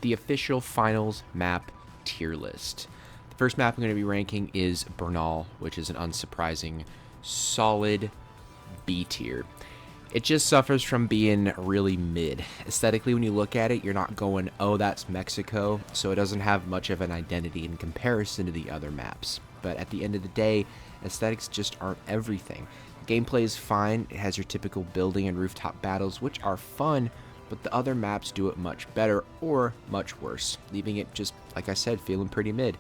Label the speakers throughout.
Speaker 1: the official Finals Map Tierlist. The first map I'm going to be ranking is Bernal, which is an unsurprising, solid B tier. It just suffers from being really mid. Aesthetically, when you look at it, you're not going, oh, that's Mexico, so it doesn't have much of an identity in comparison to the other maps. But at the end of the day, aesthetics just aren't everything. Gameplay is fine, it has your typical building and rooftop battles, which are fun, but the other maps do it much better or much worse, leaving it just, like I said, feeling pretty mid.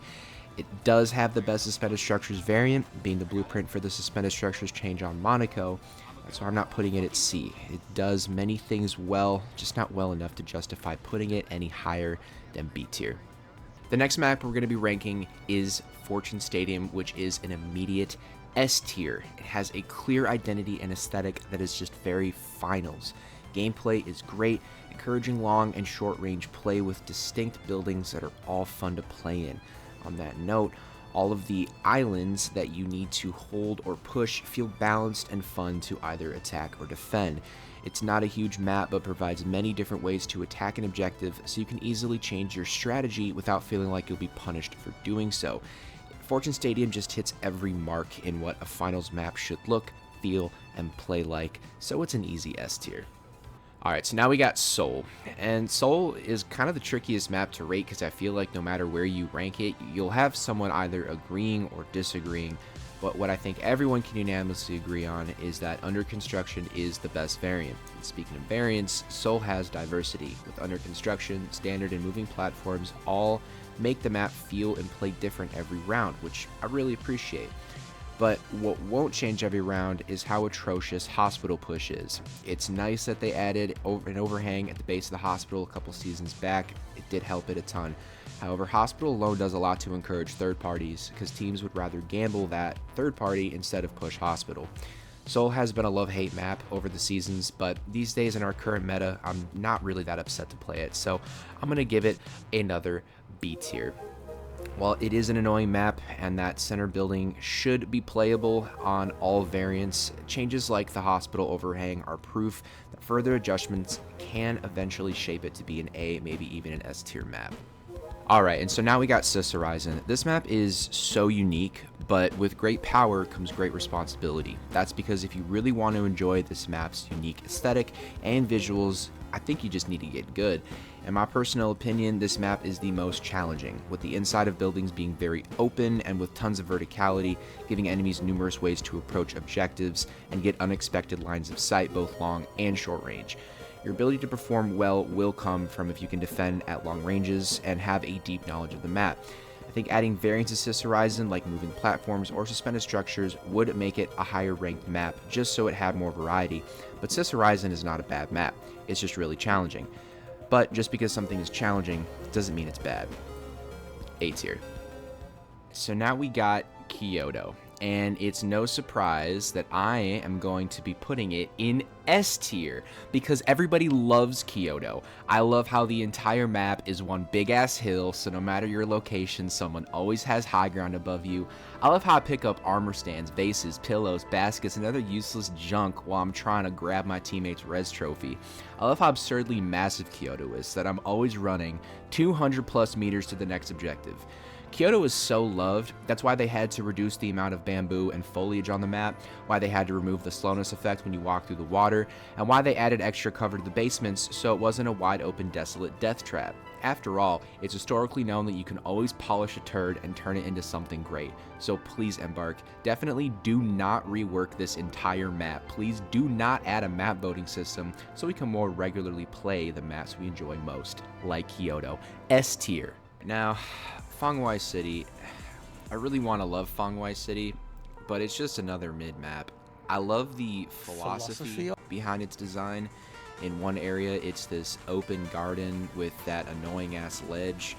Speaker 1: It does have the best suspended structures variant, being the blueprint for the suspended structures change on Monaco, so I'm not putting it at C. It does many things well, just not well enough to justify putting it any higher than B tier. The next map we're going to be ranking is Fortune Stadium, which is an immediate S tier. It has a clear identity and aesthetic that is just very finals. Gameplay is great, encouraging long and short range play with distinct buildings that are all fun to play in. On that note, all of the islands that you need to hold or push feel balanced and fun to either attack or defend. It's not a huge map, but provides many different ways to attack an objective, so you can easily change your strategy without feeling like you'll be punished for doing so. Fortune Stadium just hits every mark in what a finals map should look, feel, and play like, so it's an easy S tier. Alright, so now we got Seoul, and Seoul is kind of the trickiest map to rate because I feel like no matter where you rank it, you'll have someone either agreeing or disagreeing, but what I think everyone can unanimously agree on is that Under Construction is the best variant. And speaking of variants, Seoul has diversity, with Under Construction, Standard, and Moving Platforms all make the map feel and play different every round, which I really appreciate. But what won't change every round is how atrocious Hospital Push is. It's nice that they added an overhang at the base of the hospital a couple seasons back. It did help it a ton. However, Hospital alone does a lot to encourage third parties, because teams would rather gamble that third party instead of push Hospital. Seoul has been a love-hate map over the seasons, but these days in our current meta, I'm not really that upset to play it, so I'm going to give it another B tier. While it is an annoying map and that center building should be playable on all variants, changes like the hospital overhang are proof that further adjustments can eventually shape it to be an A, maybe even an S tier map. Alright, and so now we got Sis Horizon. This map is so unique, but with great power comes great responsibility. That's because if you really want to enjoy this map's unique aesthetic and visuals, I think you just need to get good. In my personal opinion, this map is the most challenging, with the inside of buildings being very open and with tons of verticality, giving enemies numerous ways to approach objectives and get unexpected lines of sight both long and short range. Your ability to perform well will come from if you can defend at long ranges and have a deep knowledge of the map. I think adding variants to Sis Horizon like moving platforms or suspended structures would make it a higher ranked map just so it had more variety, but Sis Horizon is not a bad map, it's just really challenging. But just because something is challenging doesn't mean it's bad. A tier. So now we got Kyoto, and it's no surprise that I am going to be putting it in S tier because everybody loves Kyoto. I love how the entire map is one big ass hill, so no matter your location, someone always has high ground above you. I love how I pick up armor stands, vases, pillows, baskets, and other useless junk while I'm trying to grab my teammate's res trophy. I love how absurdly massive Kyoto is, that I'm always running 200 plus meters to the next objective. Kyoto is so loved, that's why they had to reduce the amount of bamboo and foliage on the map, why they had to remove the slowness effect when you walk through the water, and why they added extra cover to the basements so it wasn't a wide open desolate death trap. After all, it's historically known that you can always polish a turd and turn it into something great, so please Embark, definitely do not rework this entire map. Please do not add a map voting system so we can more regularly play the maps we enjoy most, like Kyoto. S tier. Now, Fengwai City, I really want to love Fengwai City, but it's just another mid-map. I love the philosophy behind its design. In one area, it's this open garden with that annoying-ass ledge,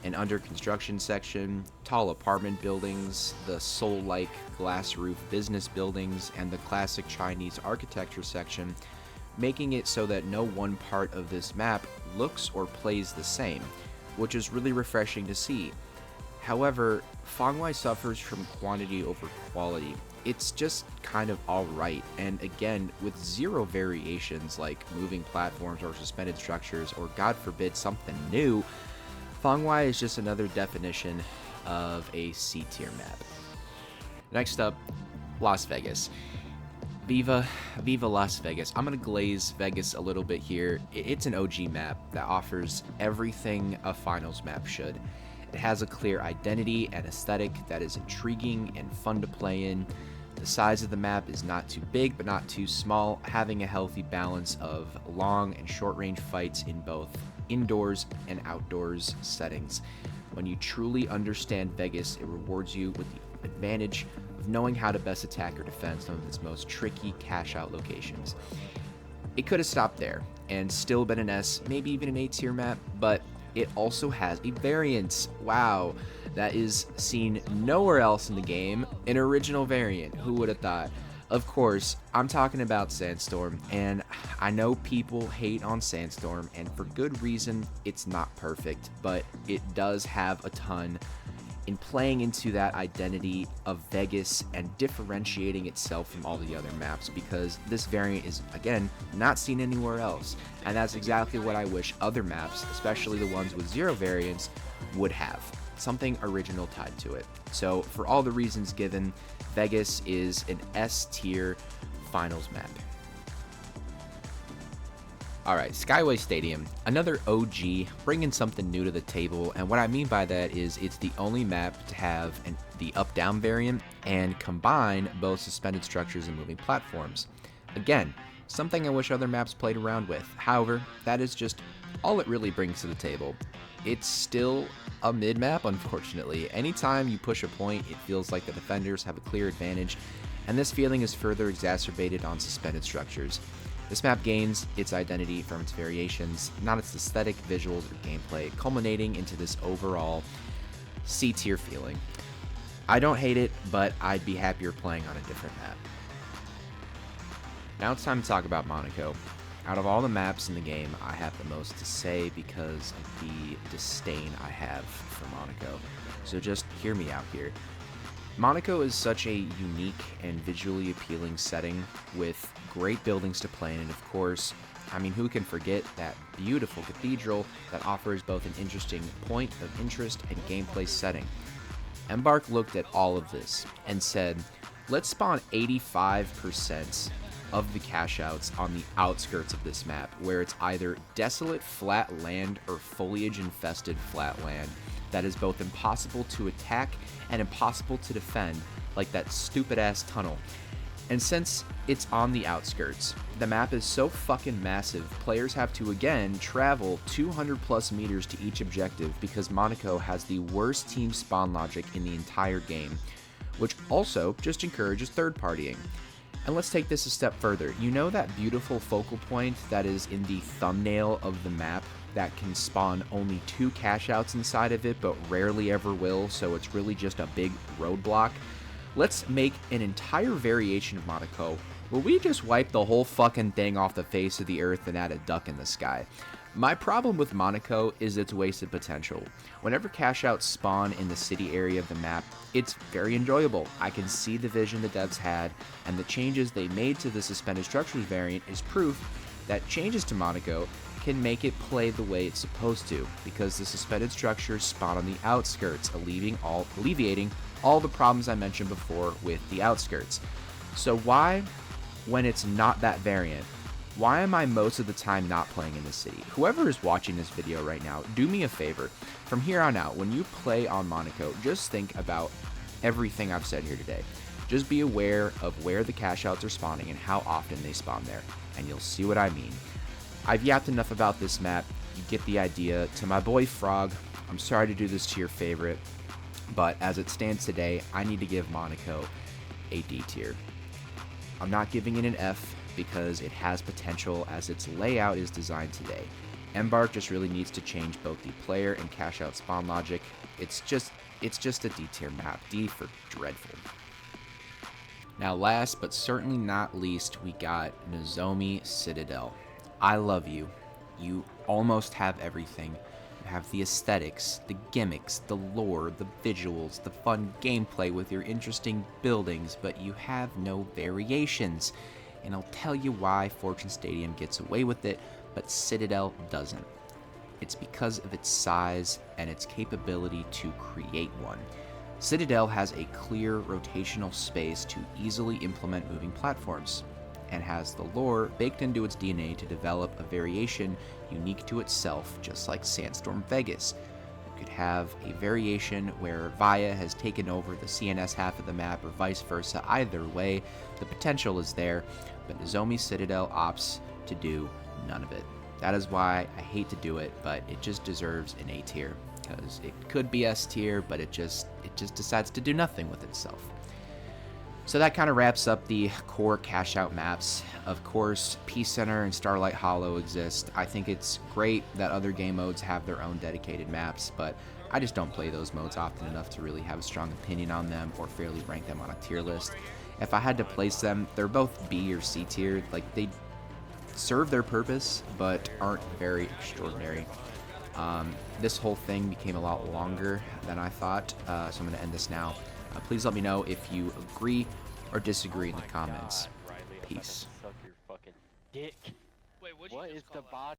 Speaker 1: an under-construction section, tall apartment buildings, the Seoul-like glass roof business buildings, and the classic Chinese architecture section, making it so that no one part of this map looks or plays the same, which is really refreshing to see. However, Fengwai suffers from quantity over quality. It's just kind of alright, and again, with zero variations like moving platforms or suspended structures, or god forbid something new, Fengwai is just another definition of a C tier map. Next up, Las Vegas. Viva Las Vegas. I'm going to glaze Vegas a little bit here. It's an OG map that offers everything a finals map should. It has a clear identity and aesthetic that is intriguing and fun to play in. The size of the map is not too big but not too small, having a healthy balance of long and short range fights in both indoors and outdoors settings. When you truly understand Vegas, it rewards you with the advantage of knowing how to best attack or defend some of its most tricky cash out locations. It could have stopped there and still been an S, maybe even an A tier map, but it also has a variant, wow, that is seen nowhere else in the game, an original variant, who would have thought? Of course, I'm talking about Sandstorm, and I know people hate on Sandstorm, and for good reason. It's not perfect, but it does have a ton in playing into that identity of Vegas and differentiating itself from all the other maps, because this variant is, again, not seen anywhere else, and that's exactly what I wish other maps, especially the ones with zero variants, would have. Something original tied to it. So for all the reasons given, Vegas is an S tier finals map. Alright, Skyway Stadium, another OG, bringing something new to the table, and what I mean by that is it's the only map to have the up-down variant and combine both suspended structures and moving platforms. Again, something I wish other maps played around with. However, that is just all it really brings to the table. It's still a mid-map, unfortunately. Anytime you push a point, it feels like the defenders have a clear advantage, and this feeling is further exacerbated on suspended structures. This map gains its identity from its variations, not its aesthetic, visuals, or gameplay, culminating into this overall C-tier feeling. I don't hate it, but I'd be happier playing on a different map. Now it's time to talk about Monaco. Out of all the maps in the game, I have the most to say because of the disdain I have for Monaco. So just hear me out here. Monaco is such a unique and visually appealing setting with great buildings to play in, and of course, I mean, who can forget that beautiful cathedral that offers both an interesting point of interest and gameplay setting. Embark looked at all of this and said, let's spawn 85% of the cash outs on the outskirts of this map, where it's either desolate flat land or foliage infested flat land that is both impossible to attack and impossible to defend, like that stupid ass tunnel. And since it's on the outskirts, the map is so fucking massive, players have to again travel 200 plus meters to each objective because Monaco has the worst team spawn logic in the entire game, which also just encourages third partying. And let's take this a step further. You know that beautiful focal point that is in the thumbnail of the map that can spawn only 2 cash outs inside of it but rarely ever will, so it's really just a big roadblock? Let's make an entire variation of Monaco where we just wipe the whole fucking thing off the face of the earth and add a duck in the sky. My problem with Monaco is its wasted potential. Whenever cash outs spawn in the city area of the map, it's very enjoyable. I can see the vision the devs had, and the changes they made to the suspended structures variant is proof that changes to Monaco can make it play the way it's supposed to, because the suspended structures spawn on the outskirts, alleviating all the problems I mentioned before with the outskirts. So why, when it's not that variant, why am I most of the time not playing in the city? Whoever is watching this video right now, do me a favor. From here on out, when you play on Monaco, just think about everything I've said here today. Just be aware of where the cash outs are spawning and how often they spawn there, and you'll see what I mean. I've yapped enough about this map. You get the idea. To my boy Frog, I'm sorry to do this to your favorite, but as it stands today, I need to give Monaco a D tier. I'm not giving it an F because it has potential as its layout is designed today. Embark just really needs to change both the player and cash out spawn logic. It's just a D tier map. D for dreadful. Now last but certainly not least, we got Nozomi Citadel. I love you. You almost have everything. You have the aesthetics, the gimmicks, the lore, the visuals, the fun gameplay with your interesting buildings, but you have no variations. And I'll tell you why Fortune Stadium gets away with it, but Citadel doesn't. it's because of its size and its capability to create one. Citadel has a clear rotational space to easily implement moving platforms, and has the lore baked into its DNA to develop a variation unique to itself, just like Sandstorm Vegas. You could have a variation where Vaya has taken over the CNS half of the map, or vice versa. Either way, the potential is there, but Nozomi Citadel opts to do none of it. That is why I hate to do it, but it just deserves an A tier, because it could be S tier, but it just decides to do nothing with itself. So that kind of wraps up the core cash-out maps. Of course, Peace Center and Starlight Hollow exist. I think it's great that other game modes have their own dedicated maps, but I just don't play those modes often enough to really have a strong opinion on them or fairly rank them on a tier list. If I had to place them, they're both B or C tier. Like, they serve their purpose, but aren't very extraordinary. This whole thing became a lot longer than I thought, so I'm going to end this now. Please let me know if you agree or disagree in the comments. Peace.
Speaker 2: Suck your fucking dick. Wait, what is the bot?